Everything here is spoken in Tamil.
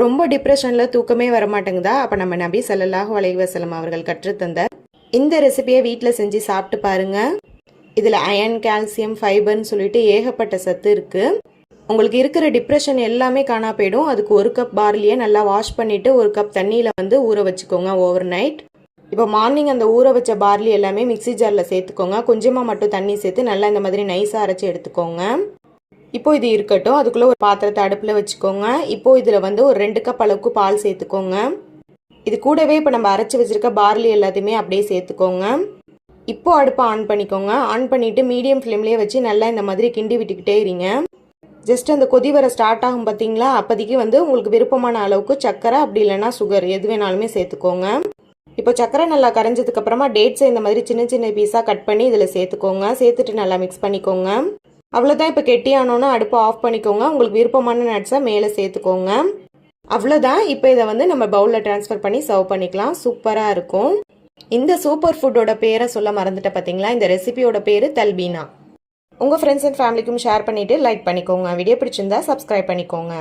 ரொம்ப டிப்ரெஷனில் தூக்கமே வரமாட்டேங்குதா? அப்போ நம்ம நபி ஸல்லல்லாஹு அலைஹி வஸல்லம் அவர்கள் கற்றுத்தந்த இந்த ரெசிபியை வீட்டில் செஞ்சு சாப்பிட்டு பாருங்க. இதில் அயன், கால்சியம், ஃபைபர்னு சொல்லிட்டு ஏகப்பட்ட சத்து இருக்குது. உங்களுக்கு இருக்கிற டிப்ரெஷன் எல்லாமே காணா போயிடும். அதுக்கு 1 கப் பார்லியை நல்லா வாஷ் பண்ணிவிட்டு 1 கப் தண்ணியில் ஊற வச்சுக்கோங்க ஓவர் நைட். இப்போ மார்னிங் அந்த ஊற வச்ச பார்லி எல்லாமே மிக்ஸி ஜாரில் சேர்த்துக்கோங்க. கொஞ்சமாக மட்டும் தண்ணி சேர்த்து நல்லா இந்த மாதிரி நைஸாக அரைச்சி எடுத்துக்கோங்க. இப்போ இது இருக்கட்டும். அதுக்குள்ளே ஒரு பாத்திரத்தை அடுப்பில் வச்சுக்கோங்க. இப்போ இதில் ஒரு 2 கப் அளவுக்கு பால் சேர்த்துக்கோங்க. இது கூடவே இப்போ நம்ம அரைச்சி வச்சுருக்க பார்லி எல்லாத்தையுமே அப்படியே சேர்த்துக்கோங்க. இப்போ அடுப்பை ஆன் பண்ணிக்கோங்க. ஆன் பண்ணிவிட்டு மீடியம் ஃப்ளேம்லேயே வச்சு நல்லா இந்த மாதிரி கிண்டி விட்டுக்கிட்டே இருங்க. ஜஸ்ட் அந்த கொதி வர ஸ்டார்ட் ஆகும் பார்த்தீங்களா? அப்போதைக்கு உங்களுக்கு விருப்பமான அளவுக்கு சர்க்கரை அப்படி இல்லைன்னா சுகர் எது வேணாலுமே சேர்த்துக்கோங்க. இப்போ சர்க்கரை நல்லா கரைஞ்சதுக்கப்புறமா டேட்ஸை இந்த மாதிரி சின்ன சின்ன பீஸாக கட் பண்ணி இதில் சேர்த்துக்கோங்க. சேர்த்துட்டு நல்லா மிக்ஸ் பண்ணிக்கோங்க. அவ்வளோதான். இப்போ கெட்டியானோன்னா அடுப்பை ஆஃப் பண்ணிக்கோங்க. உங்களுக்கு விருப்பமான நட்ஸை மேலே சேர்த்துக்கோங்க. அவ்வளோதான். இப்போ இதை நம்ம பவுலில் ட்ரான்ஸ்ஃபர் பண்ணி சர்வ் பண்ணிக்கலாம். சூப்பராக இருக்கும். இந்த சூப்பர் ஃபுட்டோட பேரை சொல்ல மறந்துட்டேன் பார்த்தீங்களா? இந்த ரெசிபியோட பேர் தல்பீனா. உங்கள் ஃப்ரெண்ட்ஸ் அண்ட் ஃபேமிலிக்கும் ஷேர் பண்ணிவிட்டு லைக் பண்ணிக்கோங்க. வீடியோ பிடிச்சிருந்தா சப்ஸ்கிரைப் பண்ணிக்கோங்க.